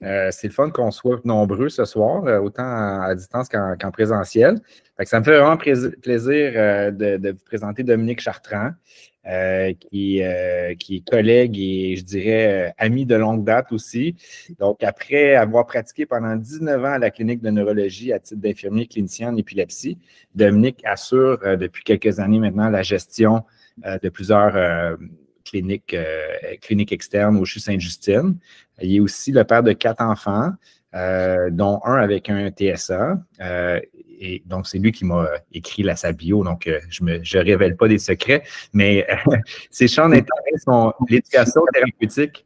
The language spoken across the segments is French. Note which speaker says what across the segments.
Speaker 1: C'est le fun qu'on soit nombreux ce soir, autant à distance qu'en présentiel. Fait que ça me fait vraiment plaisir de vous présenter Dominique Chartrand, qui est collègue et, je dirais, ami de longue date aussi. Donc, après avoir pratiqué pendant 19 ans à la clinique de neurologie à titre d'infirmier clinicien en épilepsie, Dominique assure depuis quelques années maintenant la gestion de plusieurs cliniques externes au CHU Sainte-Justine. Il est aussi le père de 4 enfants, dont un avec un TSA. Et donc, c'est lui qui m'a écrit sa bio, donc je ne révèle pas des secrets, mais ses champs d'intérêt sont l'éducation thérapeutique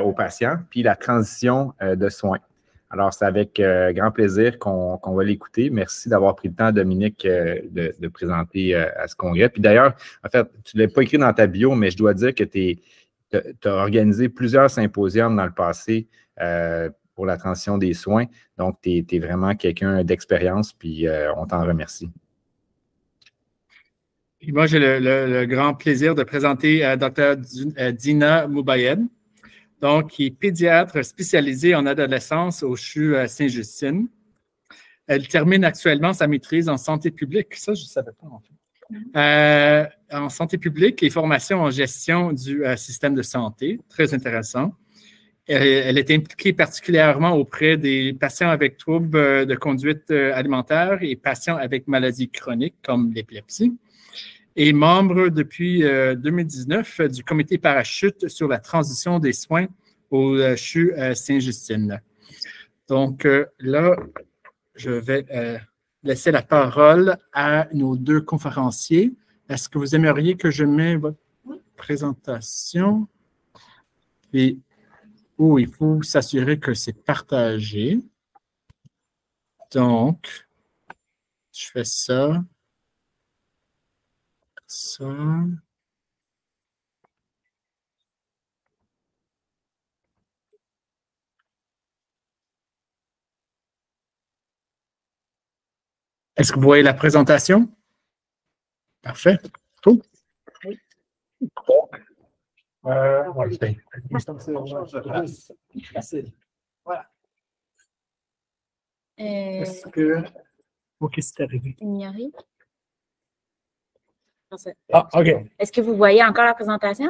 Speaker 1: aux patients, puis la transition de soins. Alors, c'est avec grand plaisir qu'on va l'écouter. Merci d'avoir pris le temps, Dominique, de présenter à ce congrès. Puis d'ailleurs, en fait, tu ne l'as pas écrit dans ta bio, mais je dois dire que tu as organisé plusieurs symposiums dans le passé pour la transition des soins. Donc, tu es vraiment quelqu'un d'expérience, puis on t'en remercie.
Speaker 2: Et moi, j'ai le grand plaisir de présenter Dr. Dina Moubayed, donc, qui est pédiatre spécialisée en adolescence au CHU Sainte-Justine. Elle termine actuellement sa maîtrise en santé publique. Ça, je ne savais pas, en fait. En santé publique et formation en gestion du système de santé. Très intéressant. Elle est impliquée particulièrement auprès des patients avec troubles de conduite alimentaire et patients avec maladies chroniques comme l'épilepsie. Et membre depuis 2019 du comité parachute sur la transition des soins au CHU Sainte-Justine. Donc là, je vais laisser la parole à nos deux conférenciers. Est-ce que vous aimeriez que je mette votre présentation? Et il faut s'assurer que c'est partagé. Donc, je fais ça. Ça. Est-ce que vous voyez la présentation? Parfait. Cool. Oui. Voilà. Est-ce que... OK, c'est arrivé.
Speaker 3: Ignorer.
Speaker 2: Ah, OK.
Speaker 3: Est-ce que vous voyez encore la présentation?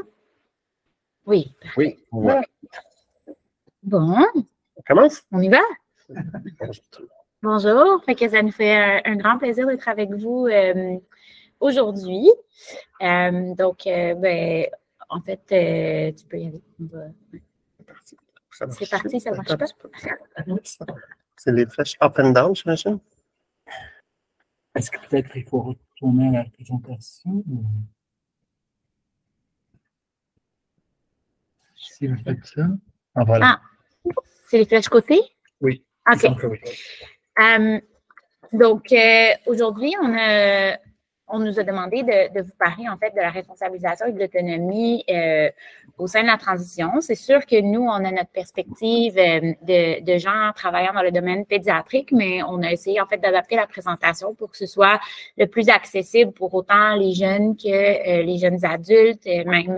Speaker 3: Oui.
Speaker 1: Oui. Ouais.
Speaker 3: Bon.
Speaker 2: On commence?
Speaker 3: On y va? Bonjour. Fait que ça nous fait un grand plaisir d'être avec vous aujourd'hui. Donc, en fait, tu peux y aller. C'est parti, ça marche pas?
Speaker 4: C'est les flèches up and down, j'imagine?
Speaker 2: Est-ce que peut-être il faut retourner à la présentation? Si vous faites ça. Ah, voilà.
Speaker 3: Ah, c'est les flèches côté?
Speaker 2: Oui.
Speaker 3: OK.
Speaker 2: Oui.
Speaker 3: Donc, aujourd'hui, on nous a demandé de vous parler, en fait, de la responsabilisation et de l'autonomie au sein de la transition. C'est sûr que nous, on a notre perspective de gens travaillant dans le domaine pédiatrique, mais on a essayé, en fait, d'adapter la présentation pour que ce soit le plus accessible pour autant les jeunes que les jeunes adultes, même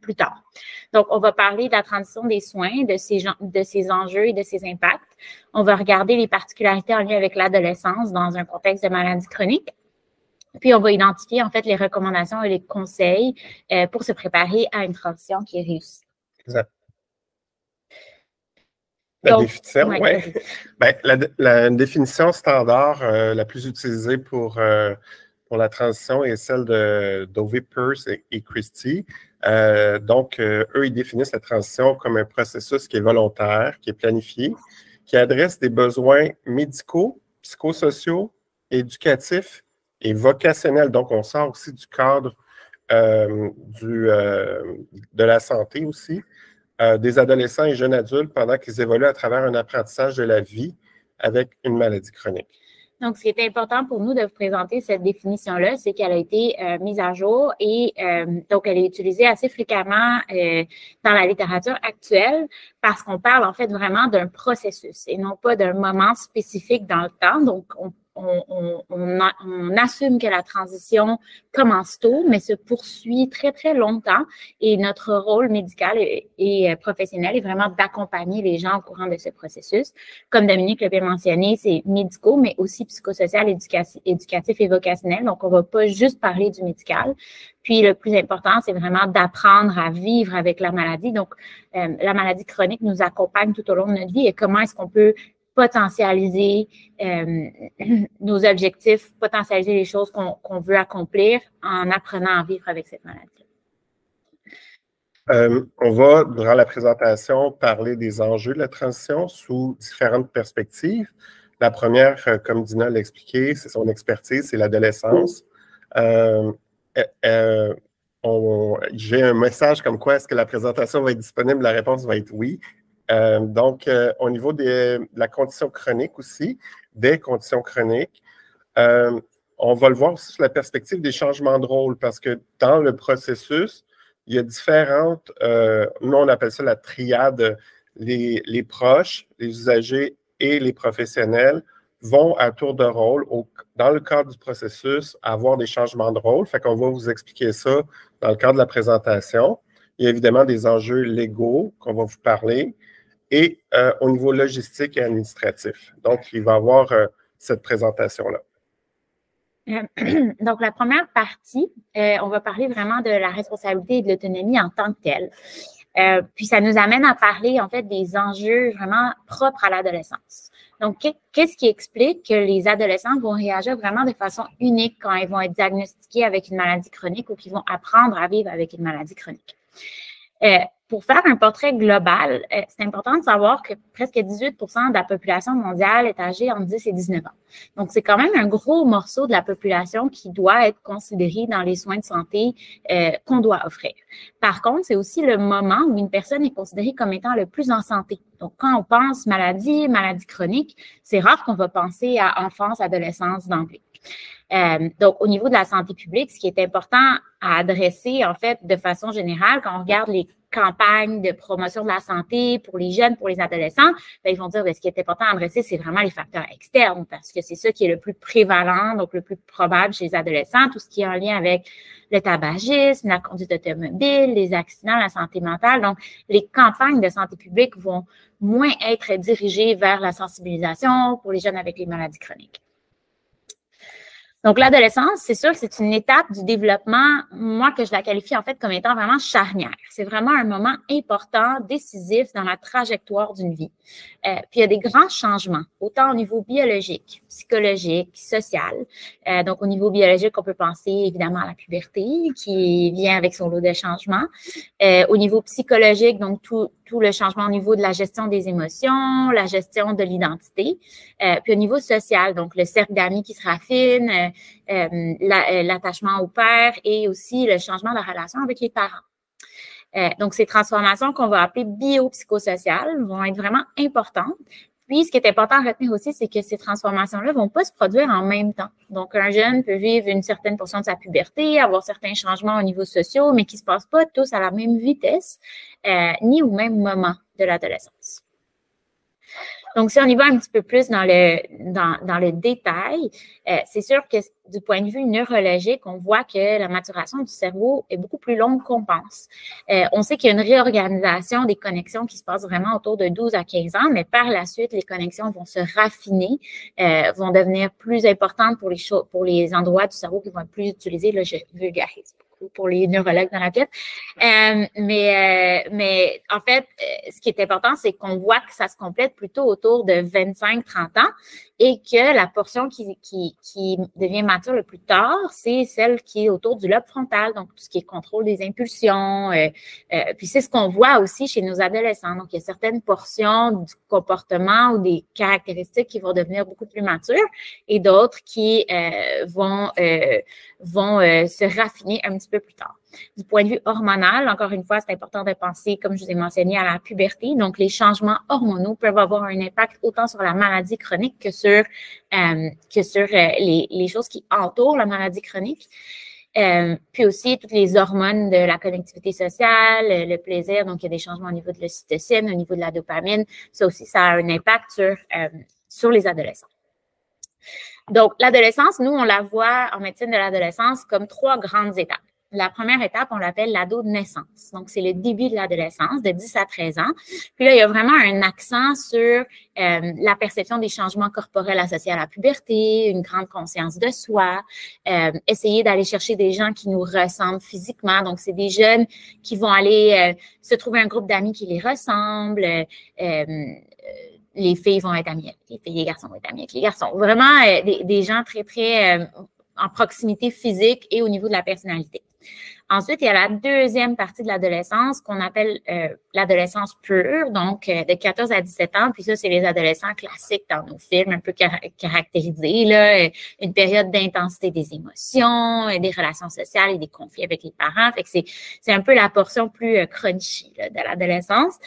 Speaker 3: plus tard. Donc, on va parler de la transition des soins, de ses enjeux et de ses impacts. On va regarder les particularités en lien avec l'adolescence dans un contexte de maladie chronique. Puis, on va identifier, en fait, les recommandations et les conseils pour se préparer à une transition qui est réussie.
Speaker 4: Exact. La définition, oui. Ben, la définition standard la plus utilisée pour la transition est celle de Dovey, Peirce et Christie. Donc, eux, ils définissent la transition comme un processus qui est volontaire, qui est planifié, qui adresse des besoins médicaux, psychosociaux, éducatifs et vocationnels. Donc, on sort aussi du cadre de la santé aussi, des adolescents et jeunes adultes pendant qu'ils évoluent à travers un apprentissage de la vie avec une maladie chronique.
Speaker 3: Donc, ce qui est important pour nous de vous présenter cette définition-là, c'est qu'elle a été mise à jour et donc elle est utilisée assez fréquemment dans la littérature actuelle parce qu'on parle en fait vraiment d'un processus et non pas d'un moment spécifique dans le temps. Donc, on assume que la transition commence tôt, mais se poursuit très, très longtemps. Et notre rôle médical et professionnel est vraiment d'accompagner les gens au courant de ce processus. Comme Dominique l'a bien mentionné, c'est médicaux, mais aussi psychosocial, éducatif et vocationnel. Donc, on ne va pas juste parler du médical. Puis, le plus important, c'est vraiment d'apprendre à vivre avec la maladie. Donc, la maladie chronique nous accompagne tout au long de notre vie et comment est-ce qu'on peut potentialiser nos objectifs, potentialiser les choses qu'on veut accomplir en apprenant à vivre avec cette maladie.
Speaker 4: On va, durant la présentation, parler des enjeux de la transition sous différentes perspectives. La première, comme Dina l'a expliqué, c'est son expertise, c'est l'adolescence. J'ai un message comme quoi est-ce que la présentation va être disponible? La réponse va être oui. Donc, au niveau de la condition chronique aussi, des conditions chroniques, on va le voir aussi sur la perspective des changements de rôle parce que dans le processus, il y a différentes, nous on appelle ça la triade, les proches, les usagers et les professionnels vont à tour de rôle, dans le cadre du processus, avoir des changements de rôle. Fait qu'on va vous expliquer ça dans le cadre de la présentation. Il y a évidemment des enjeux légaux qu'on va vous parler et au niveau logistique et administratif. Donc, il va y avoir cette présentation-là.
Speaker 3: Donc, la première partie, on va parler vraiment de la responsabilité et de l'autonomie en tant que telle. Puis, ça nous amène à parler, en fait, des enjeux vraiment propres à l'adolescence. Donc, qu'est-ce qui explique que les adolescents vont réagir vraiment de façon unique quand ils vont être diagnostiqués avec une maladie chronique ou qu'ils vont apprendre à vivre avec une maladie chronique? Pour faire un portrait global, c'est important de savoir que presque 18% de la population mondiale est âgée entre 10 et 19 ans. Donc, c'est quand même un gros morceau de la population qui doit être considéré dans les soins de santé qu'on doit offrir. Par contre, c'est aussi le moment où une personne est considérée comme étant le plus en santé. Donc, quand on pense maladie chronique, c'est rare qu'on va penser à enfance, adolescence d'emblée. Donc, au niveau de la santé publique, ce qui est important à adresser, en fait, de façon générale, quand on regarde les campagnes de promotion de la santé pour les jeunes, pour les adolescents, bien, ils vont dire que ce qui est important à adresser, c'est vraiment les facteurs externes parce que c'est ça qui est le plus prévalent, donc le plus probable chez les adolescents, tout ce qui est en lien avec le tabagisme, la conduite automobile, les accidents, la santé mentale. Donc, les campagnes de santé publique vont moins être dirigées vers la sensibilisation pour les jeunes avec les maladies chroniques. Donc, l'adolescence, c'est sûr que c'est une étape du développement, moi, que je la qualifie en fait comme étant vraiment charnière. C'est vraiment un moment important, décisif dans la trajectoire d'une vie. Puis, il y a des grands changements, autant au niveau biologique, psychologique, social. Donc, au niveau biologique, on peut penser évidemment à la puberté qui vient avec son lot de changements. Au niveau psychologique, donc tout le changement au niveau de la gestion des émotions, la gestion de l'identité. Puis au niveau social, donc le cercle d'amis qui se raffine, l'attachement au père et aussi le changement de la relation avec les parents. Donc, ces transformations qu'on va appeler biopsychosociales vont être vraiment importantes. Puis, ce qui est important à retenir aussi, c'est que ces transformations-là ne vont pas se produire en même temps. Donc, un jeune peut vivre une certaine portion de sa puberté, avoir certains changements au niveau social, mais qui ne se passent pas tous à la même vitesse, ni au même moment de l'adolescence. Donc, si on y va un petit peu plus dans le détail, c'est sûr que du point de vue neurologique, on voit que la maturation du cerveau est beaucoup plus longue qu'on pense. On sait qu'il y a une réorganisation des connexions qui se passe vraiment autour de 12 à 15 ans, mais par la suite, les connexions vont se raffiner, vont devenir plus importantes pour les endroits du cerveau qui vont être plus utilisés. Là, je vulgarise pour les neurologues dans la tête. Mais en fait, ce qui est important, c'est qu'on voit que ça se complète plutôt autour de 25-30 ans et que la portion qui devient mature le plus tard, c'est celle qui est autour du lobe frontal, donc tout ce qui est contrôle des impulsions. Puis c'est ce qu'on voit aussi chez nos adolescents. Donc, il y a certaines portions du comportement ou des caractéristiques qui vont devenir beaucoup plus matures et d'autres qui vont se raffiner un petit peu plus tard. Du point de vue hormonal, encore une fois, c'est important de penser, comme je vous ai mentionné, à la puberté. Donc, les changements hormonaux peuvent avoir un impact autant sur la maladie chronique que sur les choses qui entourent la maladie chronique. Puis aussi, toutes les hormones de la connectivité sociale, le plaisir. Donc, il y a des changements au niveau de l'ocytocine, au niveau de la dopamine. Ça aussi, ça a un impact sur les adolescents. Donc, l'adolescence, nous, on la voit en médecine de l'adolescence comme 3 grandes étapes. La première étape, on l'appelle l'ado de naissance. Donc, c'est le début de l'adolescence, de 10 à 13 ans. Puis là, il y a vraiment un accent sur la perception des changements corporels associés à la puberté, une grande conscience de soi, essayer d'aller chercher des gens qui nous ressemblent physiquement. Donc, c'est des jeunes qui vont aller se trouver un groupe d'amis qui les ressemblent. Les filles vont être amies avec les filles, les garçons vont être amis avec les garçons. Vraiment, des gens très, très en proximité physique et au niveau de la personnalité. Ensuite, il y a la deuxième partie de l'adolescence qu'on appelle l'adolescence pure, donc de 14 à 17 ans. Puis ça, c'est les adolescents classiques dans nos films, un peu caractérisés, là, une période d'intensité des émotions, des relations sociales et des conflits avec les parents. Fait que c'est un peu la portion plus crunchy là, de l'adolescence.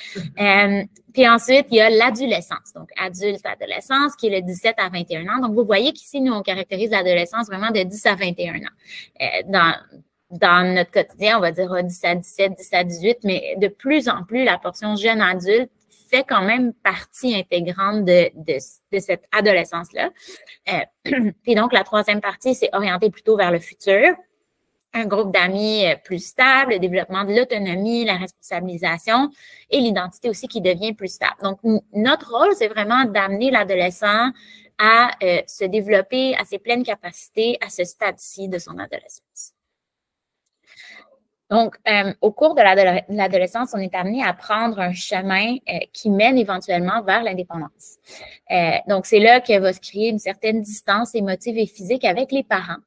Speaker 3: Puis ensuite, il y a l'adolescence, donc adulte-adolescence, qui est le 17 à 21 ans. Donc, vous voyez qu'ici, nous, on caractérise l'adolescence vraiment de 10 à 21 ans. Dans notre quotidien, on va dire 10 à 17, 10 à 18, mais de plus en plus, la portion jeune adulte fait quand même partie intégrante de cette adolescence-là. Puis donc, la troisième partie, c'est orienté plutôt vers le futur. Un groupe d'amis plus stable, le développement de l'autonomie, la responsabilisation et l'identité aussi qui devient plus stable. Donc, notre rôle, c'est vraiment d'amener l'adolescent à se développer à ses pleines capacités à ce stade-ci de son adolescence. Donc, au cours de l'adolescence, on est amené à prendre un chemin qui mène éventuellement vers l'indépendance. Donc, c'est là que va se créer une certaine distance émotive et physique avec les parents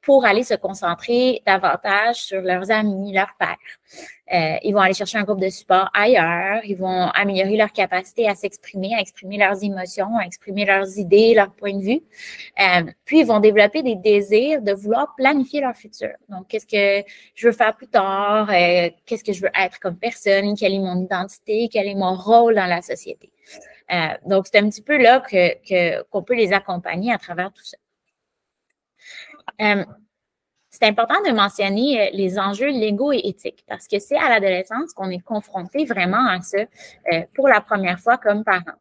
Speaker 3: pour aller se concentrer davantage sur leurs amis, leurs pairs. Ils vont aller chercher un groupe de support ailleurs, ils vont améliorer leur capacité à s'exprimer, à exprimer leurs émotions, à exprimer leurs idées, leurs points de vue. Puis, ils vont développer des désirs de vouloir planifier leur futur. Donc, qu'est-ce que je veux faire plus tard? Qu'est-ce que je veux être comme personne? Quelle est mon identité? Quel est mon rôle dans la société? Donc, c'est un petit peu là qu'on peut les accompagner à travers tout ça. C'est important de mentionner les enjeux légaux et éthiques parce que c'est à l'adolescence qu'on est confronté vraiment à ça pour la première fois comme parent.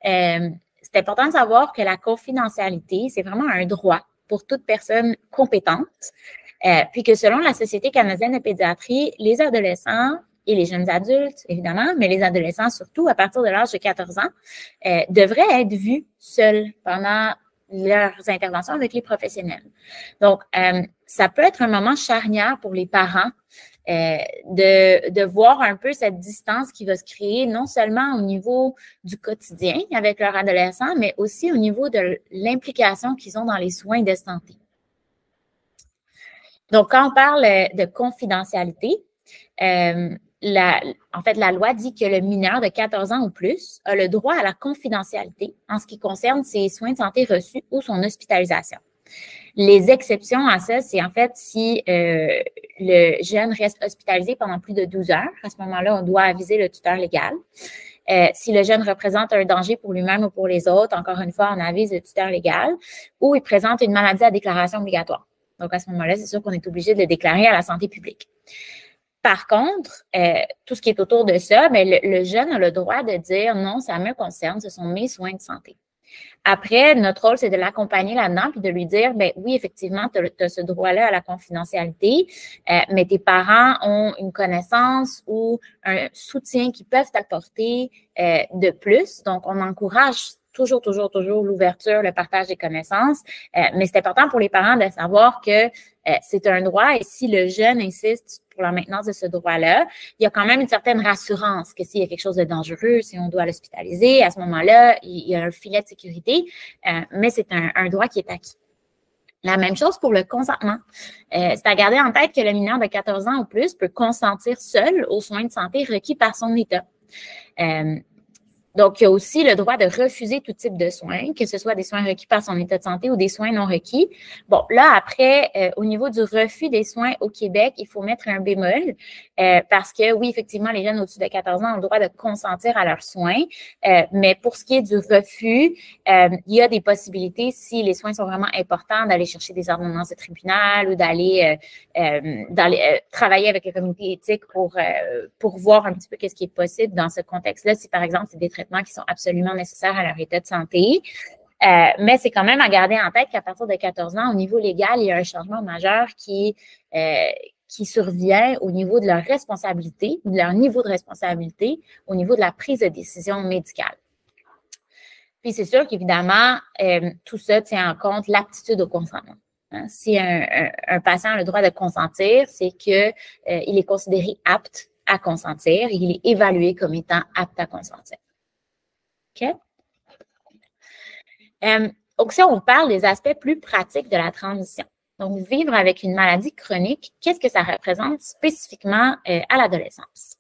Speaker 3: C'est important de savoir que la confidentialité, c'est vraiment un droit pour toute personne compétente, puis que selon la Société canadienne de pédiatrie, les adolescents et les jeunes adultes, évidemment, mais les adolescents surtout, à partir de l'âge de 14 ans, devraient être vus seuls pendant leurs interventions avec les professionnels. Donc, ça peut être un moment charnière pour les parents de voir un peu cette distance qui va se créer non seulement au niveau du quotidien avec leur adolescent, mais aussi au niveau de l'implication qu'ils ont dans les soins de santé. Donc, quand on parle de confidentialité, en fait, la loi dit que le mineur de 14 ans ou plus a le droit à la confidentialité en ce qui concerne ses soins de santé reçus ou son hospitalisation. Les exceptions à ça, c'est en fait si le jeune reste hospitalisé pendant plus de 12 heures. À ce moment-là, on doit aviser le tuteur légal. Si le jeune représente un danger pour lui-même ou pour les autres, encore une fois, on avise le tuteur légal. Ou il présente une maladie à déclaration obligatoire. Donc, à ce moment-là, c'est sûr qu'on est obligé de le déclarer à la santé publique. Par contre, tout ce qui est autour de ça, mais le jeune a le droit de dire non, ça me concerne, ce sont mes soins de santé. Après, notre rôle, c'est de l'accompagner là-dedans puis de lui dire, ben oui, effectivement, tu as ce droit-là à la confidentialité, mais tes parents ont une connaissance ou un soutien qu'ils peuvent t'apporter de plus. Donc, on encourage toujours l'ouverture, le partage des connaissances. Mais c'est important pour les parents de savoir que c'est un droit et si le jeune insiste pour la maintenance de ce droit-là, il y a quand même une certaine rassurance que s'il y a quelque chose de dangereux, si on doit l'hospitaliser, à ce moment-là, il y a un filet de sécurité, mais c'est un droit qui est acquis. La même chose pour le consentement. C'est à garder en tête que le mineur de 14 ans ou plus peut consentir seul aux soins de santé requis par son État. Donc, il y a aussi le droit de refuser tout type de soins, que ce soit des soins requis par son état de santé ou des soins non requis. Bon, là, après, au niveau du refus des soins au Québec, il faut mettre un bémol parce que, oui, effectivement, les jeunes au-dessus de 14 ans ont le droit de consentir à leurs soins, mais pour ce qui est du refus, il y a des possibilités, si les soins sont vraiment importants, d'aller chercher des ordonnances de tribunal ou d'aller travailler avec le comité éthique pour voir un petit peu qu'est-ce qui est possible dans ce contexte-là, si, par exemple, c'est des traitements qui sont absolument nécessaires à leur état de santé. Mais c'est quand même à garder en tête qu'à partir de 14 ans, au niveau légal, il y a un changement majeur qui survient au niveau de leur responsabilité, de leur niveau de responsabilité, au niveau de la prise de décision médicale. Puis c'est sûr qu'évidemment, tout ça tient en compte l'aptitude au consentement. Hein? Si un patient a le droit de consentir, c'est qu'il est considéré apte à consentir et il est évalué comme étant apte à consentir. OK? Donc, si on parle des aspects plus pratiques de la transition, donc vivre avec une maladie chronique, qu'est-ce que ça représente spécifiquement à l'adolescence?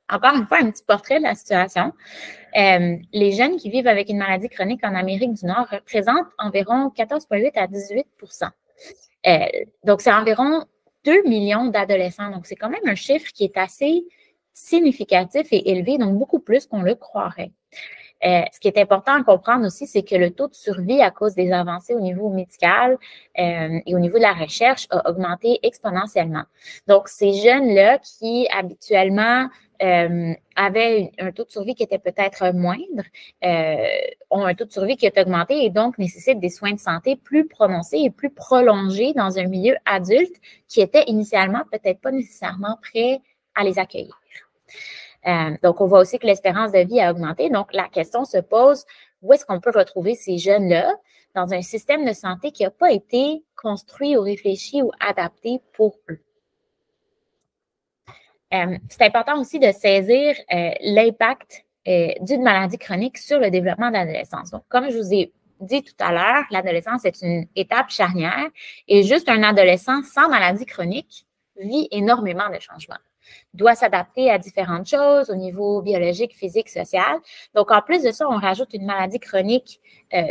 Speaker 3: Encore une fois, un petit portrait de la situation. Les jeunes qui vivent avec une maladie chronique en Amérique du Nord représentent environ 14,8 à 18 %. Donc, c'est environ 2 millions d'adolescents. Donc, c'est quand même un chiffre qui est assez significatif et élevé, donc beaucoup plus qu'on le croirait. Ce qui est important à comprendre aussi, c'est que le taux de survie à cause des avancées au niveau médical et au niveau de la recherche a augmenté exponentiellement. Donc, ces jeunes-là qui habituellement avaient un taux de survie qui était peut-être moindre, ont un taux de survie qui est augmenté et donc nécessitent des soins de santé plus prononcés et plus prolongés dans un milieu adulte qui était initialement peut-être pas nécessairement prêt à les accueillir. Donc, on voit aussi que l'espérance de vie a augmenté. Donc, la question se pose, où est-ce qu'on peut retrouver ces jeunes-là dans un système de santé qui n'a pas été construit ou réfléchi ou adapté pour eux? C'est important aussi de saisir l'impact d'une maladie chronique sur le développement de l'adolescence. Donc, comme je vous ai dit tout à l'heure, l'adolescence est une étape charnière et juste un adolescent sans maladie chronique vit énormément de changements. Doit s'adapter à différentes choses au niveau biologique, physique, social. Donc, en plus de ça, on rajoute une maladie chronique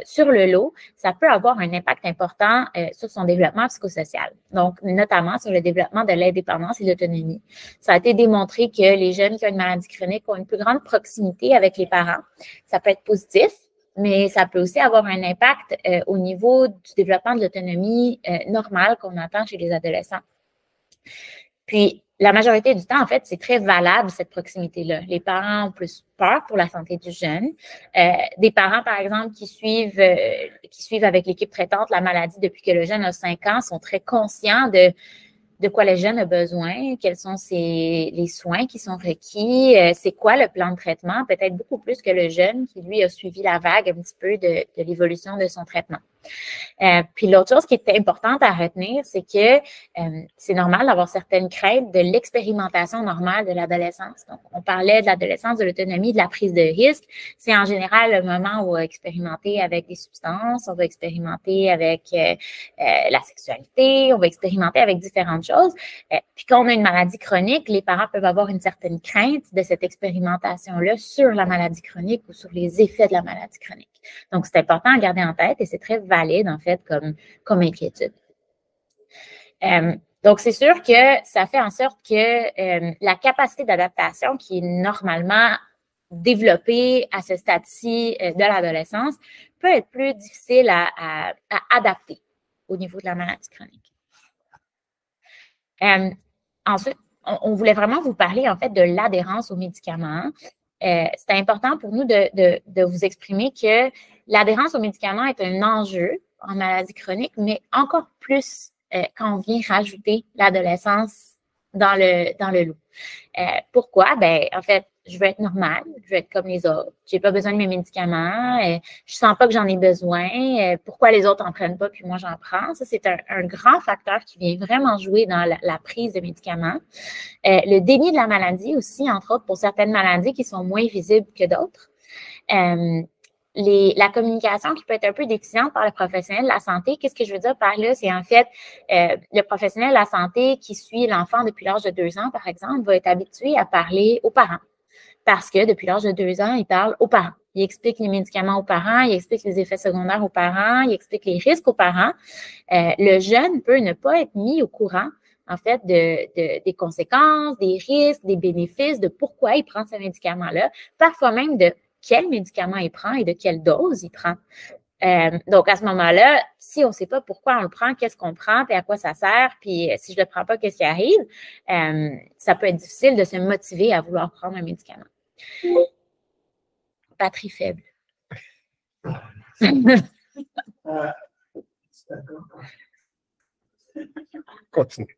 Speaker 3: sur le lot. Ça peut avoir un impact important sur son développement psychosocial, donc notamment sur le développement de l'indépendance et de l'autonomie. Ça a été démontré que les jeunes qui ont une maladie chronique ont une plus grande proximité avec les parents. Ça peut être positif, mais ça peut aussi avoir un impact au niveau du développement de l'autonomie normale qu'on attend chez les adolescents. Puis, la majorité du temps, en fait, c'est très valable, cette proximité-là. Les parents ont plus peur pour la santé du jeune. Des parents, par exemple, qui suivent avec l'équipe traitante la maladie depuis que le jeune a 5 ans sont très conscients de quoi le jeune a besoin, quels sont les soins qui sont requis, c'est quoi le plan de traitement, peut-être beaucoup plus que le jeune qui, lui, a suivi la vague un petit peu de l'évolution de son traitement. Puis l'autre chose qui est importante à retenir, c'est que c'est normal d'avoir certaines craintes de l'expérimentation normale de l'adolescence. Donc, on parlait de l'adolescence, de l'autonomie, de la prise de risque. C'est en général le moment où on va expérimenter avec des substances, on va expérimenter avec la sexualité, on va expérimenter avec différentes choses. Puis quand on a une maladie chronique, les parents peuvent avoir une certaine crainte de cette expérimentation-là sur la maladie chronique ou sur les effets de la maladie chronique. Donc, c'est important à garder en tête et c'est très valide, en fait, comme inquiétude. Donc, c'est sûr que ça fait en sorte que la capacité d'adaptation qui est normalement développée à ce stade-ci de l'adolescence peut être plus difficile à adapter au niveau de la maladie chronique. Ensuite, on voulait vraiment vous parler, en fait, de l'adhérence aux médicaments. C'est important pour nous de vous exprimer que l'adhérence aux médicaments est un enjeu en maladie chronique, mais encore plus quand on vient rajouter l'adolescence dans le lot. Pourquoi? Ben, en fait, je veux être normale, je veux être comme les autres. Je n'ai pas besoin de mes médicaments, je ne sens pas que j'en ai besoin. Pourquoi les autres n'en prennent pas puis moi j'en prends? Ça, c'est un grand facteur qui vient vraiment jouer dans la prise de médicaments. Le déni de la maladie aussi, entre autres, pour certaines maladies qui sont moins visibles que d'autres. La communication qui peut être un peu déficiente par le professionnel de la santé. Qu'est-ce que je veux dire par là? C'est en fait le professionnel de la santé qui suit l'enfant depuis l'âge de 2 ans, par exemple, va être habitué à parler aux parents. Parce que depuis l'âge de 2 ans, il parle aux parents. Il explique les médicaments aux parents, il explique les effets secondaires aux parents, il explique les risques aux parents. Le jeune peut ne pas être mis au courant, en fait, des conséquences, des risques, des bénéfices, de pourquoi il prend ce médicament-là, parfois même de quel médicament il prend et de quelle dose il prend. Donc, à ce moment-là, si on ne sait pas pourquoi on le prend, qu'est-ce qu'on prend, puis à quoi ça sert, puis si je ne le prends pas, qu'est-ce qui arrive, ça peut être difficile de se motiver à vouloir prendre un médicament. Batterie faible.
Speaker 4: Continue.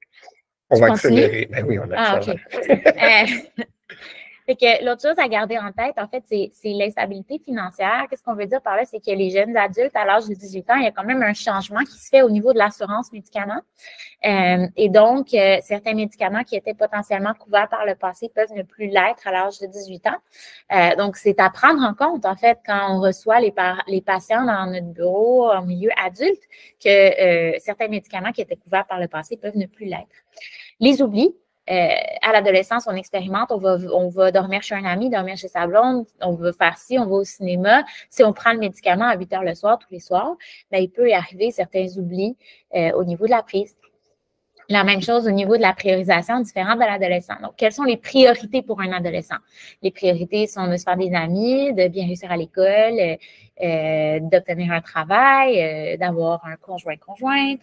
Speaker 4: On va accélérer. Ben oui, on accélère.
Speaker 3: OK. Fait que l'autre chose à garder en tête, en fait, c'est l'instabilité financière. Qu'est-ce qu'on veut dire par là? C'est que les jeunes adultes, à l'âge de 18 ans, il y a quand même un changement qui se fait au niveau de l'assurance médicaments. Et donc, certains médicaments qui étaient potentiellement couverts par le passé peuvent ne plus l'être à l'âge de 18 ans. Donc, c'est à prendre en compte, en fait, quand on reçoit les patients dans notre bureau en milieu adulte, que certains médicaments qui étaient couverts par le passé peuvent ne plus l'être. Les oublis. À l'adolescence, on expérimente, on va dormir chez un ami, dormir chez sa blonde, on va faire ci, on va au cinéma. Si on prend le médicament à 8 heures le soir, tous les soirs, bien, il peut y arriver certains oublis au niveau de la prise. La même chose au niveau de la priorisation différente de l'adolescent. Donc, quelles sont les priorités pour un adolescent? Les priorités sont de se faire des amis, de bien réussir à l'école, d'obtenir un travail, d'avoir un conjoint-conjointe.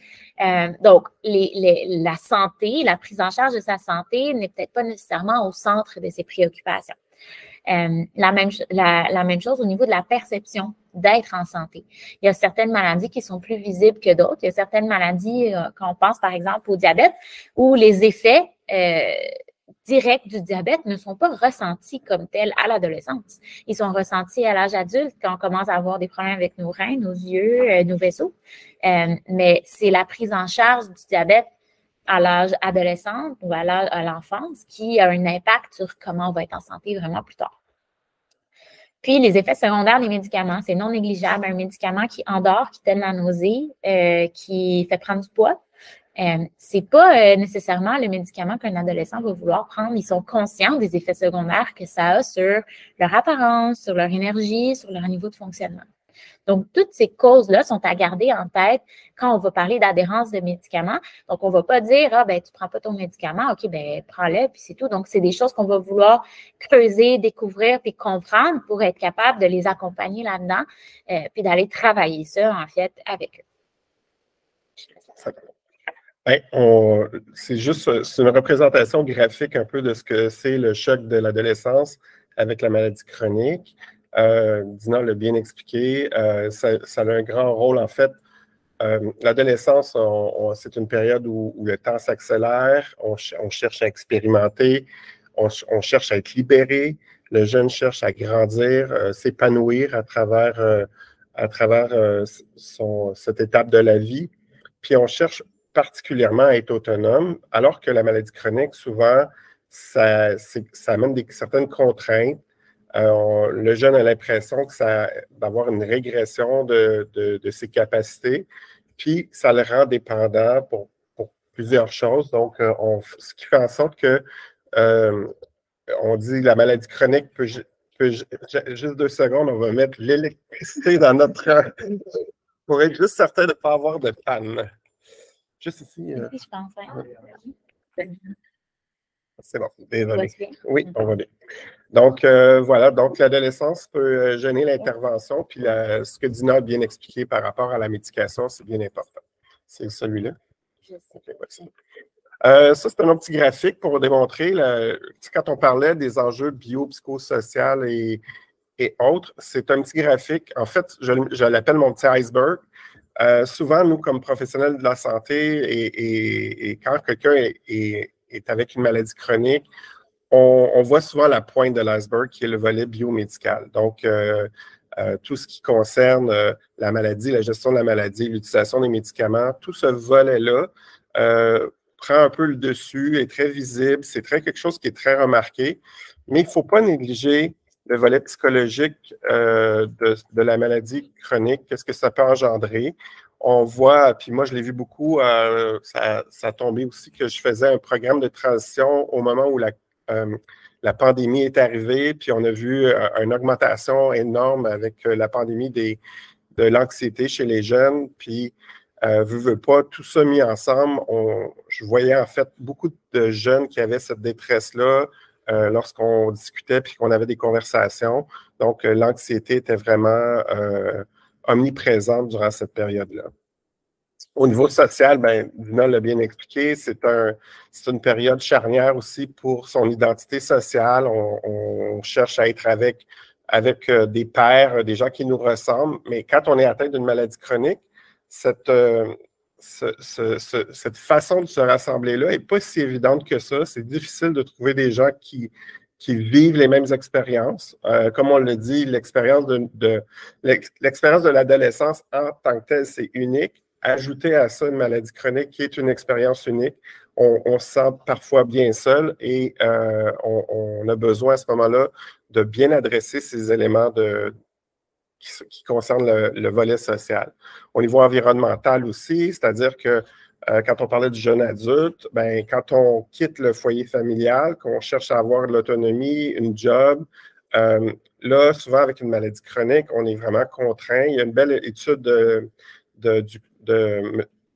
Speaker 3: Donc, la santé, la prise en charge de sa santé n'est peut-être pas nécessairement au centre de ses préoccupations. La même chose au niveau de la perception d'être en santé. Il y a certaines maladies qui sont plus visibles que d'autres. Il y a certaines maladies, quand on pense par exemple au diabète, où les effets directs du diabète ne sont pas ressentis comme tels à l'adolescence. Ils sont ressentis à l'âge adulte quand on commence à avoir des problèmes avec nos reins, nos yeux, nos vaisseaux. Mais c'est la prise en charge du diabète à l'âge adolescent ou à l'enfance qui a un impact sur comment on va être en santé vraiment plus tard. Puis, les effets secondaires des médicaments, c'est non négligeable. Un médicament qui endort, qui donne la nausée, qui fait prendre du poids, c'est pas nécessairement le médicament qu'un adolescent va vouloir prendre. Ils sont conscients des effets secondaires que ça a sur leur apparence, sur leur énergie, sur leur niveau de fonctionnement. Donc, toutes ces causes-là sont à garder en tête quand on va parler d'adhérence de médicaments. Donc, on ne va pas dire, ah, ben, tu ne prends pas ton médicament, OK, ben, prends-le, puis c'est tout. Donc, c'est des choses qu'on va vouloir creuser, découvrir, puis comprendre pour être capable de les accompagner là-dedans, puis d'aller travailler ça, en fait, avec eux.
Speaker 4: C'est une représentation graphique un peu de ce que c'est le choc de l'adolescence avec la maladie chronique. Dina l'a bien expliqué. Ça a un grand rôle, en fait. L'adolescence, c'est une période où le temps s'accélère, on cherche à expérimenter, on cherche à être libéré, le jeune cherche à grandir, s'épanouir à travers cette étape de la vie. Puis on cherche particulièrement à être autonome, alors que la maladie chronique, souvent, ça amène certaines contraintes. Le jeune a l'impression d'avoir une régression de ses capacités, puis ça le rend dépendant pour plusieurs choses. Donc, ce qui fait en sorte que on dit la maladie chronique peut juste 2 secondes, on va mettre l'électricité dans notre pour être juste certain de ne pas avoir de panne. Juste ici.
Speaker 3: Oui, je pense. Ouais.
Speaker 4: C'est bon, désolé. Oui, on va bien. Donc, voilà, donc l'adolescence peut gêner l'intervention, puis ce que Dina a bien expliqué par rapport à la médication, c'est bien important. C'est celui-là?
Speaker 3: Je sais.
Speaker 4: Okay, ça, c'est un autre petit graphique pour démontrer, quand on parlait des enjeux bio-psychosociaux et autres, c'est un petit graphique. En fait, je l'appelle mon petit iceberg. Souvent, nous, comme professionnels de la santé, et quand quelqu'un est avec une maladie chronique, on voit souvent la pointe de l'iceberg qui est le volet biomédical. Donc, tout ce qui concerne la maladie, la gestion de la maladie, l'utilisation des médicaments, tout ce volet-là prend un peu le dessus, est très visible, c'est quelque chose qui est très remarqué, mais il ne faut pas négliger le volet psychologique de la maladie chronique, qu'est-ce que ça peut engendrer. On voit, puis moi je l'ai vu beaucoup, ça a tombé aussi que je faisais un programme de transition au moment où la pandémie est arrivée, puis on a vu une augmentation énorme avec la pandémie de l'anxiété chez les jeunes, puis veux pas, tout ça mis ensemble, je voyais en fait beaucoup de jeunes qui avaient cette détresse-là lorsqu'on discutait puis qu'on avait des conversations. Donc, l'anxiété était vraiment omniprésente durant cette période-là. Au niveau social, bien, Dina l'a bien expliqué, c'est une période charnière aussi pour son identité sociale. On cherche à être avec avec des pairs, des gens qui nous ressemblent. Mais quand on est atteint d'une maladie chronique, cette façon de se rassembler-là n'est pas si évidente que ça. C'est difficile de trouver des gens qui vivent les mêmes expériences. Comme on le dit, l'expérience de l'adolescence en tant que telle, c'est unique. Ajouter à ça une maladie chronique qui est une expérience unique, on se sent parfois bien seul et on a besoin à ce moment-là de bien adresser ces éléments qui concernent le volet social. Au niveau environnemental aussi, c'est-à-dire que quand on parlait du jeune adulte, ben, quand on quitte le foyer familial, qu'on cherche à avoir de l'autonomie, une job, là, souvent avec une maladie chronique, on est vraiment contraint. Il y a une belle étude de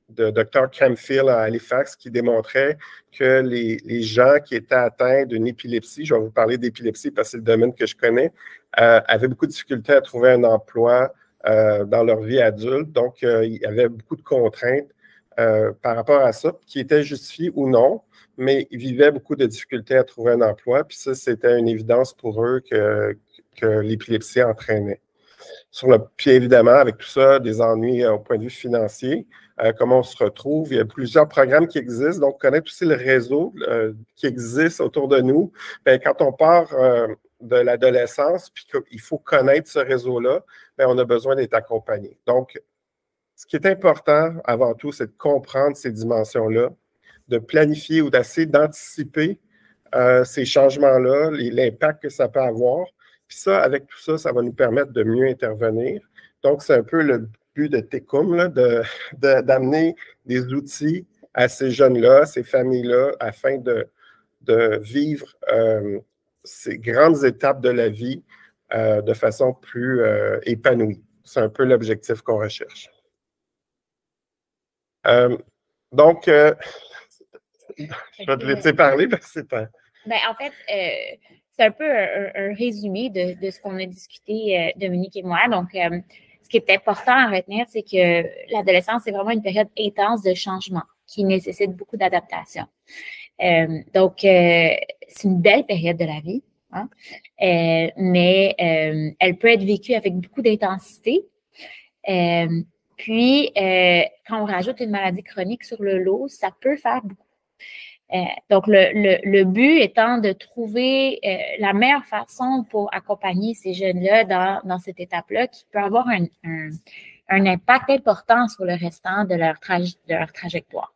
Speaker 4: Dr. Camfield à Halifax qui démontrait que les gens qui étaient atteints d'une épilepsie, je vais vous parler d'épilepsie parce que c'est le domaine que je connais, avaient beaucoup de difficultés à trouver un emploi dans leur vie adulte. Donc, il y avait beaucoup de contraintes par rapport à ça, qui étaient justifiées ou non, mais ils vivaient beaucoup de difficultés à trouver un emploi. Puis ça, c'était une évidence pour eux que l'épilepsie entraînait. Puis évidemment, avec tout ça, des ennuis au point de vue financier, comment on se retrouve. Il y a plusieurs programmes qui existent, donc connaître aussi le réseau qui existe autour de nous. Bien, quand on part de l'adolescence, puis qu'il faut connaître ce réseau-là, bien, on a besoin d'être accompagné. Donc, ce qui est important avant tout, c'est de comprendre ces dimensions-là, de planifier ou d'essayer d'anticiper ces changements-là, l'impact que ça peut avoir. Puis ça, avec tout ça, ça va nous permettre de mieux intervenir. Donc, c'est un peu le but de TECUM, d'amener des outils à ces jeunes-là, ces familles-là, afin de vivre ces grandes étapes de la vie de façon plus épanouie. C'est un peu l'objectif qu'on recherche. Donc, je vais te laisser parler parce que c'est un...
Speaker 3: Ben, en fait, c'est un peu un résumé de ce qu'on a discuté, Dominique et moi. Donc, ce qui est important à retenir, c'est que l'adolescence, c'est vraiment une période intense de changement qui nécessite beaucoup d'adaptation. Donc, c'est une belle période de la vie, hein? Mais elle peut être vécue avec beaucoup d'intensité. Puis, quand on rajoute une maladie chronique sur le lot, ça peut faire beaucoup. Donc, le but étant de trouver la meilleure façon pour accompagner ces jeunes-là dans cette étape-là qui peut avoir un impact important sur le restant de leur trajectoire.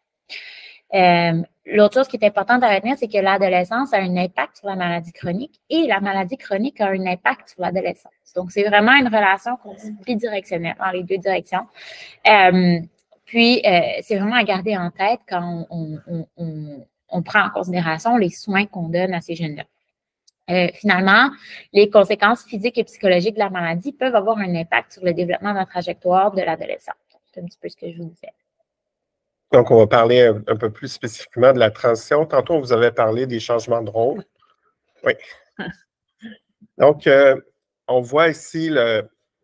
Speaker 3: L'autre chose qui est importante à retenir, c'est que l'adolescence a un impact sur la maladie chronique et la maladie chronique a un impact sur l'adolescence. Donc, c'est vraiment une relation bidirectionnelle dans les deux directions. Puis, c'est vraiment à garder en tête quand on prend en considération les soins qu'on donne à ces jeunes-là. Finalement, les conséquences physiques et psychologiques de la maladie peuvent avoir un impact sur le développement de la trajectoire de l'adolescent. C'est un petit peu ce que je vous disais.
Speaker 4: Donc, on va parler un peu plus spécifiquement de la transition. Tantôt, on vous avait parlé des changements de rôle. Oui. Donc, on voit ici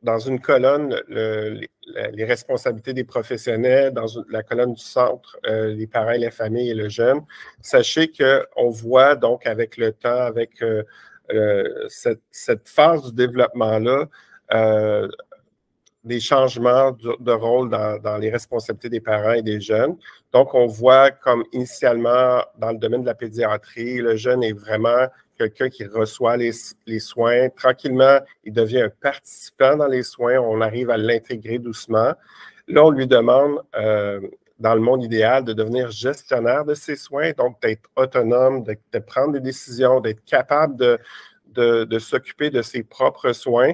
Speaker 4: dans une colonne les responsabilités des professionnels, dans la colonne du centre, les parents, les familles et le jeune. Sachez qu'on voit donc avec le temps, avec cette phase du développement-là, des changements de rôle dans les responsabilités des parents et des jeunes. Donc, on voit comme initialement, dans le domaine de la pédiatrie, le jeune est vraiment quelqu'un qui reçoit les soins. Tranquillement, il devient un participant dans les soins. On arrive à l'intégrer doucement. Là, on lui demande, dans le monde idéal, de devenir gestionnaire de ses soins, donc d'être autonome, de prendre des décisions, d'être capable de s'occuper de ses propres soins.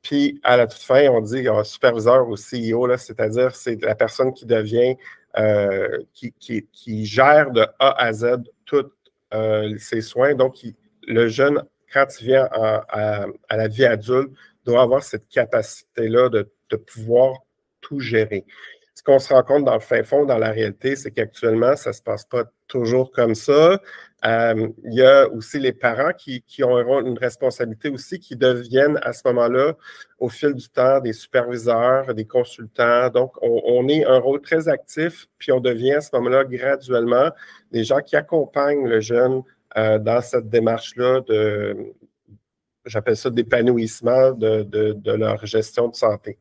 Speaker 4: Puis, à la toute fin, on dit un superviseur ou CEO, c'est-à-dire c'est la personne qui devient, qui gère de A à Z tous ses soins. Donc, le jeune, quand il vient à la vie adulte, doit avoir cette capacité-là de pouvoir tout gérer. Ce qu'on se rend compte dans le fin fond, dans la réalité, c'est qu'actuellement, ça ne se passe pas toujours comme ça. Il y a aussi les parents qui ont une responsabilité aussi, qui deviennent à ce moment-là, au fil du temps, des superviseurs, des consultants. Donc, on est un rôle très actif, puis on devient à ce moment-là graduellement des gens qui accompagnent le jeune dans cette démarche-là j'appelle ça d'épanouissement de leur gestion de santé.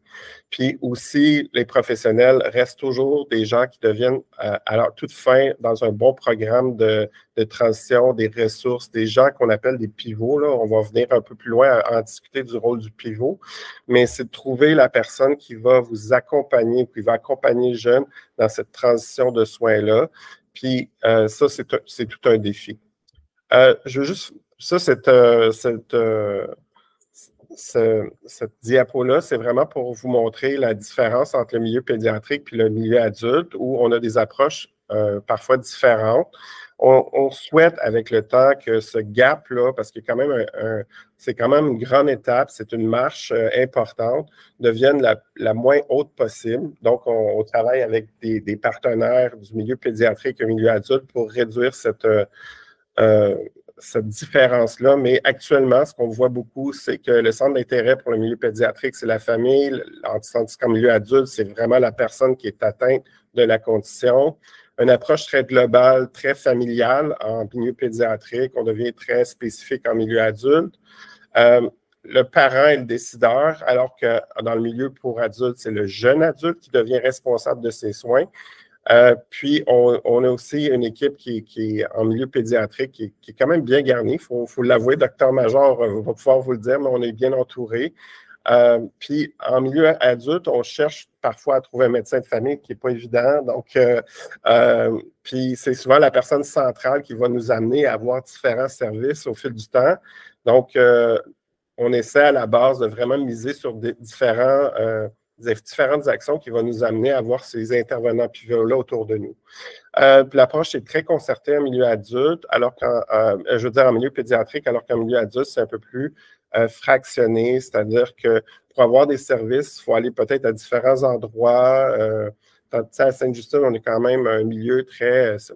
Speaker 4: Puis aussi, les professionnels restent toujours des gens qui deviennent à leur toute fin dans un bon programme de transition, des ressources, des gens qu'on appelle des pivots. Là. On va venir un peu plus loin à en discuter du rôle du pivot, mais c'est de trouver la personne qui va vous accompagner, qui va accompagner le jeune dans cette transition de soins-là. Puis ça, c'est tout un défi. Je veux juste... Ça, cette diapo-là, c'est vraiment pour vous montrer la différence entre le milieu pédiatrique et le milieu adulte, où on a des approches parfois différentes. On souhaite avec le temps que ce gap-là, parce que c'est quand même une grande étape, c'est une marche importante, devienne la moins haute possible. Donc, on travaille avec des partenaires du milieu pédiatrique et du milieu adulte pour réduire cette différence-là, mais actuellement, ce qu'on voit beaucoup, c'est que le centre d'intérêt pour le milieu pédiatrique, c'est la famille, tandis qu'en milieu adulte, c'est vraiment la personne qui est atteinte de la condition. Une approche très globale, très familiale en milieu pédiatrique, on devient très spécifique en milieu adulte. Le parent est le décideur, alors que dans le milieu pour adultes, c'est le jeune adulte qui devient responsable de ses soins. Puis, on a aussi une équipe qui est en milieu pédiatrique qui est quand même bien garnie. Il faut l'avouer, Dr Major va pouvoir vous le dire, mais on est bien entouré. Puis, en milieu adulte, on cherche parfois à trouver un médecin de famille qui n'est pas évident. Donc, puis c'est souvent la personne centrale qui va nous amener à avoir différents services au fil du temps. Donc, on essaie à la base de vraiment miser sur différentes actions qui vont nous amener à avoir ces intervenants pivots-là autour de nous. Puis l'approche est très concertée en milieu adulte, en milieu pédiatrique, alors qu'en milieu adulte, c'est un peu plus fractionné, c'est-à-dire que pour avoir des services, il faut aller peut-être à différents endroits. À Sainte-Justine, on est quand même un milieu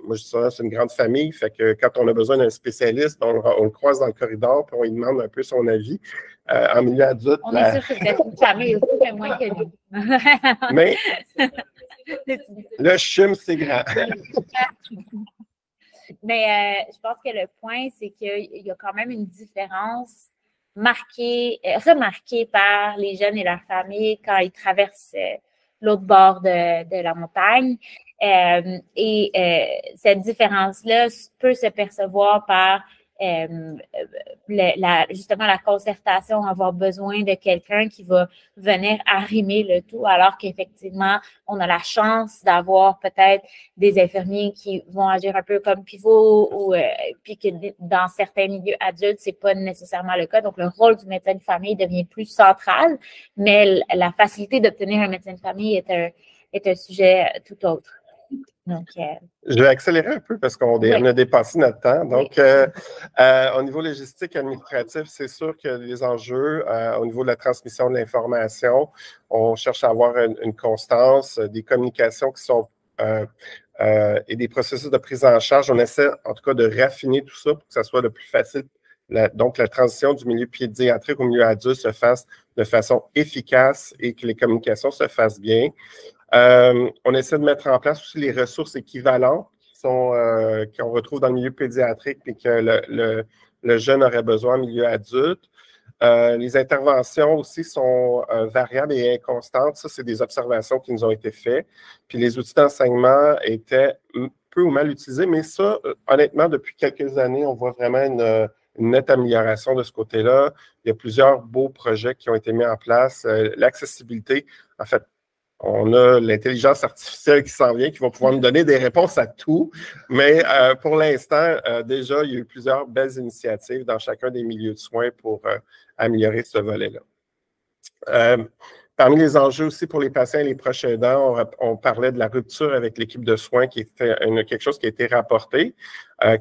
Speaker 4: moi je dirais, c'est une grande famille, fait que quand on a besoin d'un spécialiste, on le croise dans le corridor, puis on lui demande un peu son avis. En milieu adulte...
Speaker 3: On est sûr que c'est une famille aussi, mais moins que nous.
Speaker 4: Mais le CHUM, c'est grand.
Speaker 3: Mais je pense que le point, c'est qu'il y a quand même une différence remarquée par les jeunes et leurs familles quand ils traversent l'autre bord de la montagne. Cette différence-là peut se percevoir par justement la concertation, avoir besoin de quelqu'un qui va venir arrimer le tout, alors qu'effectivement, on a la chance d'avoir peut-être des infirmiers qui vont agir un peu comme pivot puis que dans certains milieux adultes, c'est pas nécessairement le cas. Donc, le rôle du médecin de famille devient plus central, mais la facilité d'obtenir un médecin de famille est un sujet tout autre. Donc,
Speaker 4: je vais accélérer un peu parce qu'on a dépassé notre temps. Donc, au niveau logistique administratif, c'est sûr que les enjeux au niveau de la transmission de l'information, on cherche à avoir une constance, des communications qui sont et des processus de prise en charge. On essaie en tout cas de raffiner tout ça pour que ça soit le plus facile. Donc, la transition du milieu pédiatrique au milieu adulte se fasse de façon efficace et que les communications se fassent bien. On essaie de mettre en place aussi les ressources équivalentes qu'on retrouve dans le milieu pédiatrique et que le jeune aurait besoin en milieu adulte. Les interventions aussi sont variables et inconstantes. Ça, c'est des observations qui nous ont été faites. Puis les outils d'enseignement étaient peu ou mal utilisés, mais ça, honnêtement, depuis quelques années, on voit vraiment une nette amélioration de ce côté-là. Il y a plusieurs beaux projets qui ont été mis en place. L'accessibilité, en fait, on a l'intelligence artificielle qui s'en vient, qui va pouvoir nous donner des réponses à tout. Mais pour l'instant, déjà, il y a eu plusieurs belles initiatives dans chacun des milieux de soins pour améliorer ce volet-là. Parmi les enjeux aussi pour les patients et les proches aidants, on parlait de la rupture avec l'équipe de soins qui était quelque chose qui a été rapporté,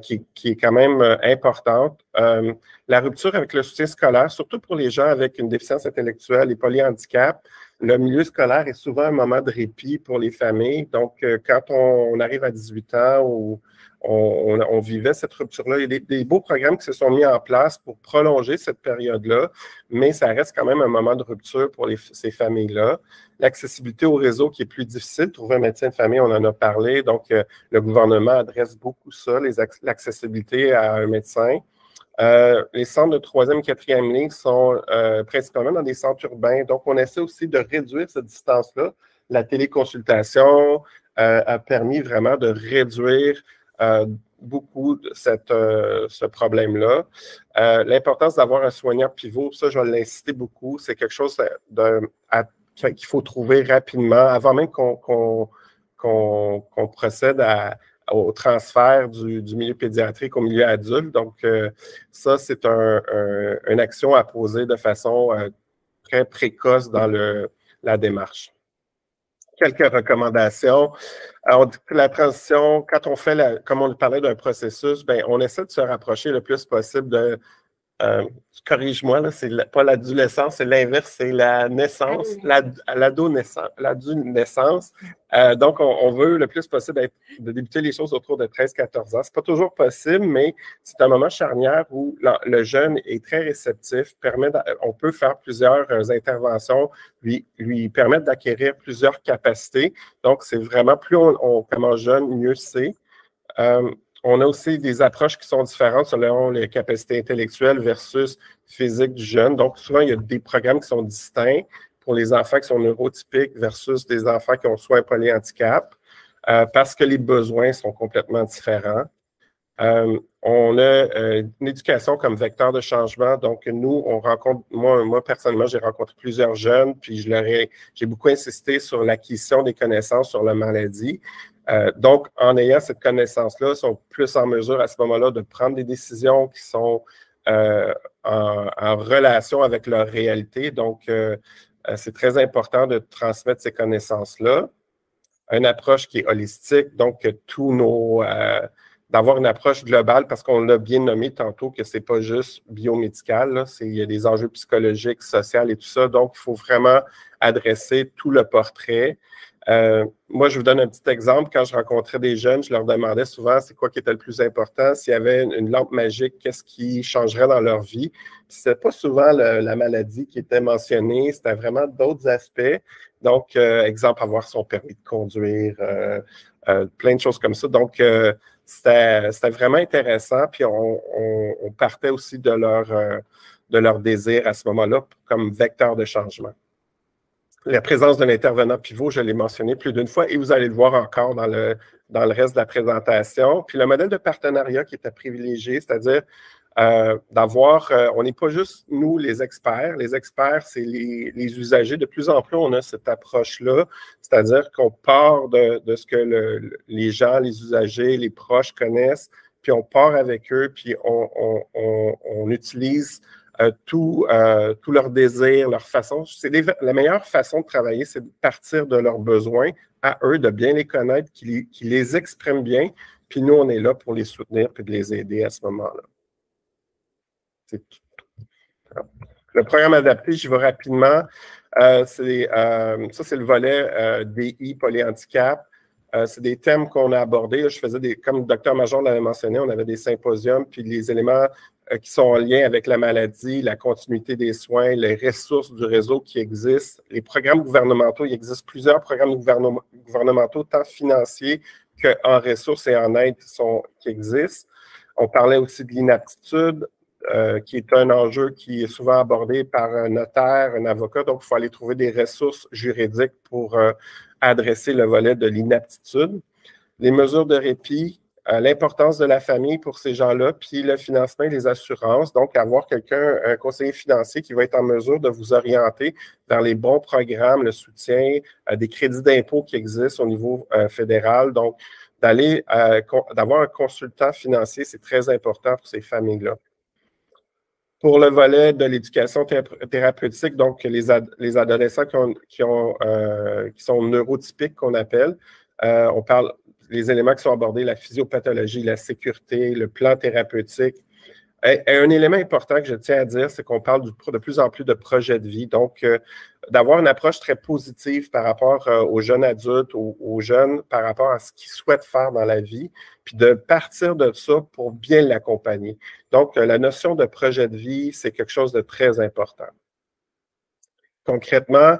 Speaker 4: qui est quand même importante. La rupture avec le soutien scolaire, surtout pour les gens avec une déficience intellectuelle et polyhandicap, le milieu scolaire est souvent un moment de répit pour les familles. Donc, quand on arrive à 18 ans ou on vivait cette rupture-là, il y a des beaux programmes qui se sont mis en place pour prolonger cette période-là, mais ça reste quand même un moment de rupture pour ces familles-là. L'accessibilité au réseau qui est plus difficile, trouver un médecin de famille, on en a parlé, donc le gouvernement adresse beaucoup ça, l'accessibilité à un médecin. Les centres de 3e et 4e ligne sont principalement dans des centres urbains. Donc, on essaie aussi de réduire cette distance-là. La téléconsultation a permis vraiment de réduire beaucoup ce problème-là. L'importance d'avoir un soignant pivot, ça, je vais l'inciter beaucoup. C'est quelque chose qu'il faut trouver rapidement avant même qu'on procède au transfert du milieu pédiatrique au milieu adulte. Donc, ça, c'est une action à poser de façon très précoce dans la démarche. Quelques recommandations. Alors, la transition, quand on fait, comme on parlait d'un processus, bien, on essaie de se rapprocher le plus possible de, corrige-moi, là, c'est pas l'adolescence, c'est l'inverse, c'est la naissance, l'ado-naissance. Donc, on veut le plus possible de débuter les choses autour de 13-14 ans. C'est pas toujours possible, mais c'est un moment charnière où le jeune est très réceptif, on peut faire plusieurs interventions, lui permettre d'acquérir plusieurs capacités. Donc, c'est vraiment, plus on commence jeune, mieux c'est. On a aussi des approches qui sont différentes selon les capacités intellectuelles versus physiques du jeune. Donc, souvent, il y a des programmes qui sont distincts pour les enfants qui sont neurotypiques versus des enfants qui ont soit un polyhandicap parce que les besoins sont complètement différents. On a une éducation comme vecteur de changement. Donc, nous, on rencontre, moi personnellement, j'ai rencontré plusieurs jeunes, puis j'ai beaucoup insisté sur l'acquisition des connaissances sur la maladie. Donc, en ayant cette connaissance-là, ils sont plus en mesure à ce moment-là de prendre des décisions qui sont en relation avec leur réalité. Donc, c'est très important de transmettre ces connaissances-là. Une approche qui est holistique, donc d'avoir une approche globale, parce qu'on l'a bien nommé tantôt que ce n'est pas juste biomédical, là, il y a des enjeux psychologiques, sociaux et tout ça. Donc, il faut vraiment adresser tout le portrait. Moi, je vous donne un petit exemple. Quand je rencontrais des jeunes, je leur demandais souvent c'est quoi qui était le plus important. S'il y avait une lampe magique, qu'est-ce qui changerait dans leur vie? Ce n'était pas souvent la maladie qui était mentionnée, c'était vraiment d'autres aspects. Donc, exemple, avoir son permis de conduire, plein de choses comme ça. Donc, c'était vraiment intéressant. Puis, on partait aussi de leur désir à ce moment-là comme vecteur de changement. La présence d'un intervenant pivot, je l'ai mentionné plus d'une fois et vous allez le voir encore dans le reste de la présentation. Puis le modèle de partenariat qui est à privilégier, c'est-à-dire on n'est pas juste nous les experts. Les experts, c'est les usagers. De plus en plus, on a cette approche-là, c'est-à-dire qu'on part de ce que les gens, les usagers, les proches connaissent, puis on part avec eux, puis on utilise tout leur désir, leur façon. La meilleure façon de travailler, c'est de partir de leurs besoins à eux, de bien les connaître, qu'ils les expriment bien, puis nous, on est là pour les soutenir puis de les aider à ce moment-là. C'est tout. Le programme adapté, j'y vais rapidement. Ça, c'est le volet DI, polyhandicap. C'est des thèmes qu'on a abordés. Je faisais comme le docteur Major l'avait mentionné, on avait des symposiums, puis les éléments qui sont en lien avec la maladie, la continuité des soins, les ressources du réseau qui existent, les programmes gouvernementaux. Il existe plusieurs programmes gouvernementaux, tant financiers qu'en ressources et en aide qui existent. On parlait aussi de l'inaptitude, qui est un enjeu qui est souvent abordé par un notaire, un avocat. Donc, il faut aller trouver des ressources juridiques pour adresser le volet de l'inaptitude. Les mesures de répit, l'importance de la famille pour ces gens-là, puis le financement et les assurances. Donc, avoir un conseiller financier qui va être en mesure de vous orienter vers les bons programmes, le soutien, des crédits d'impôt qui existent au niveau fédéral. Donc, d'avoir un consultant financier, c'est très important pour ces familles-là. Pour le volet de l'éducation thérapeutique, donc les adolescents qui sont neurotypiques, qu'on appelle, on parle les éléments qui sont abordés, la physiopathologie, la sécurité, le plan thérapeutique. Et un élément important que je tiens à dire, c'est qu'on parle de plus en plus de projets de vie. Donc, d'avoir une approche très positive par rapport aux jeunes adultes, aux jeunes, par rapport à ce qu'ils souhaitent faire dans la vie, puis de partir de ça pour bien l'accompagner. Donc, la notion de projet de vie, c'est quelque chose de très important. Concrètement,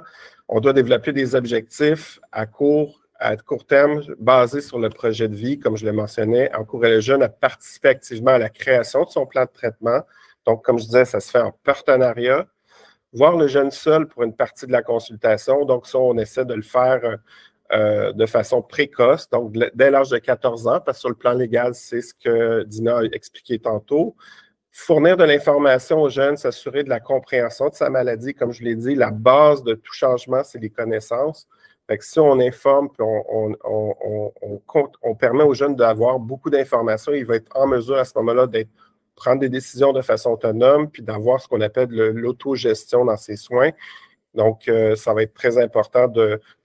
Speaker 4: on doit développer des objectifs à court à court terme, basé sur le projet de vie, comme je le mentionnais, encourager le jeune à participer activement à la création de son plan de traitement. Donc, comme je disais, ça se fait en partenariat. Voir le jeune seul pour une partie de la consultation. Donc, ça, on essaie de le faire de façon précoce, donc dès l'âge de 14 ans, parce que sur le plan légal, c'est ce que Dina a expliqué tantôt. Fournir de l'information aux jeunes, s'assurer de la compréhension de sa maladie. Comme je l'ai dit, la base de tout changement, c'est les connaissances. Fait que si on informe, puis on permet aux jeunes d'avoir beaucoup d'informations, il va être en mesure à ce moment-là de prendre des décisions de façon autonome, puis d'avoir ce qu'on appelle l'autogestion dans ses soins. Donc, ça va être très important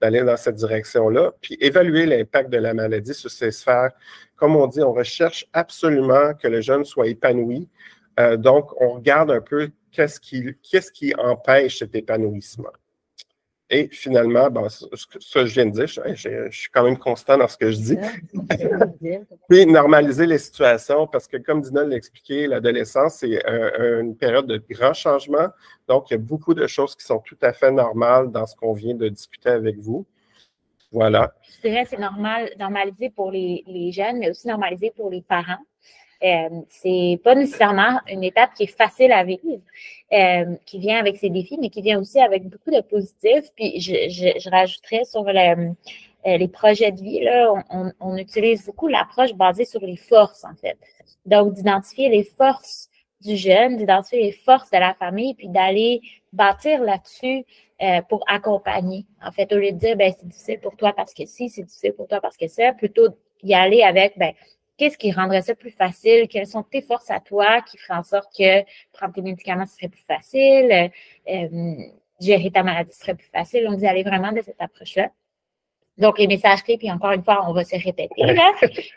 Speaker 4: d'aller dans cette direction-là. Puis, évaluer l'impact de la maladie sur ces sphères. Comme on dit, on recherche absolument que le jeune soit épanoui. Donc, on regarde un peu qu'est-ce qui empêche cet épanouissement. Et finalement, ben, ça, je viens de dire, je suis quand même constant dans ce que je dis. Puis, normaliser les situations, parce que comme Dina l'a expliqué, l'adolescence, c'est une période de grands changements. Donc, il y a beaucoup de choses qui sont tout à fait normales dans ce qu'on vient de discuter avec vous. Voilà.
Speaker 3: Je dirais que c'est normalisé pour les jeunes, mais aussi normalisé pour les parents. C'est pas nécessairement une étape qui est facile à vivre, qui vient avec ses défis, mais qui vient aussi avec beaucoup de positifs. Puis je rajouterais sur les projets de vie, là, on utilise beaucoup l'approche basée sur les forces, en fait. Donc, d'identifier les forces du jeune, d'identifier les forces de la famille, puis d'aller bâtir là-dessus pour accompagner. En fait, au lieu de dire, ben c'est difficile pour toi parce que si, c'est difficile pour toi parce que ça, plutôt y aller avec, ben qu'est-ce qui rendrait ça plus facile? Quelles sont tes forces à toi qui feraient en sorte que prendre tes médicaments serait plus facile, gérer ta maladie serait plus facile? On dit aller vraiment de cette approche-là. Donc, les messages clés, puis encore une fois, on va se répéter, là.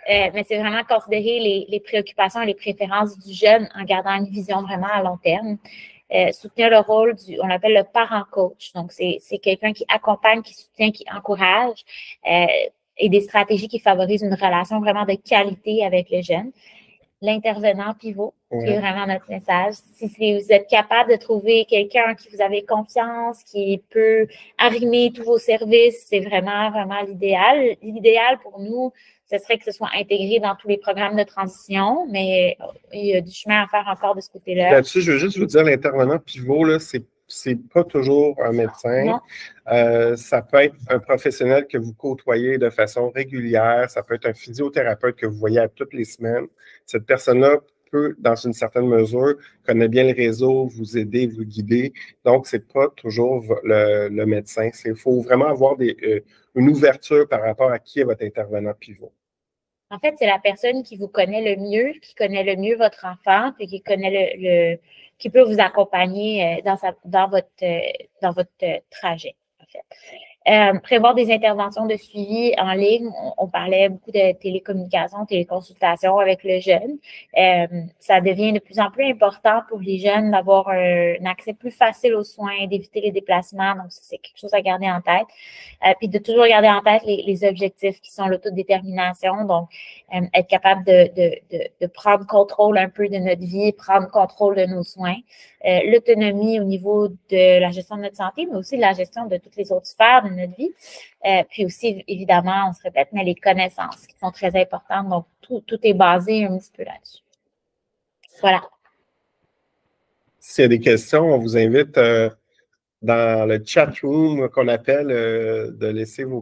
Speaker 3: Mais c'est vraiment considérer les préoccupations et les préférences du jeune en gardant une vision vraiment à long terme. Soutenir le rôle on l'appelle le parent coach. Donc, c'est quelqu'un qui accompagne, qui soutient, qui encourage. Et des stratégies qui favorisent une relation vraiment de qualité avec le jeune. L'intervenant pivot, qui est vraiment notre message. Si vous êtes capable de trouver quelqu'un en qui vous avez confiance, qui peut arrimer tous vos services, c'est vraiment, vraiment l'idéal. L'idéal pour nous, ce serait que ce soit intégré dans tous les programmes de transition, mais il y a du chemin à faire encore de ce côté-là.
Speaker 4: Là-dessus, je veux juste vous dire, l'intervenant pivot, là, c'est pas toujours un médecin. Ça peut être un professionnel que vous côtoyez de façon régulière. Ça peut être un physiothérapeute que vous voyez à toutes les semaines. Cette personne-là peut, dans une certaine mesure, connaît bien le réseau, vous aider, vous guider. Donc, c'est pas toujours le médecin. Il faut vraiment avoir une ouverture par rapport à qui est votre intervenant pivot.
Speaker 3: En fait, c'est la personne qui vous connaît le mieux, qui connaît le mieux votre enfant, puis qui connaît qui peut vous accompagner dans votre trajet, en fait. Prévoir des interventions de suivi en ligne. On parlait beaucoup de télécommunication, téléconsultation avec le jeune. Ça devient de plus en plus important pour les jeunes d'avoir un accès plus facile aux soins, d'éviter les déplacements. Donc, c'est quelque chose à garder en tête. Puis de toujours garder en tête les objectifs qui sont l'autodétermination. Donc, être capable de prendre contrôle un peu de notre vie, prendre contrôle de nos soins. L'autonomie au niveau de la gestion de notre santé, mais aussi de la gestion de toutes les autres sphères de notre vie. Puis aussi, évidemment, on se répète, mais les connaissances qui sont très importantes. Donc, tout est basé un petit peu là-dessus. Voilà.
Speaker 4: S'il y a des questions, on vous invite dans le chat room qu'on appelle de laisser vos questions.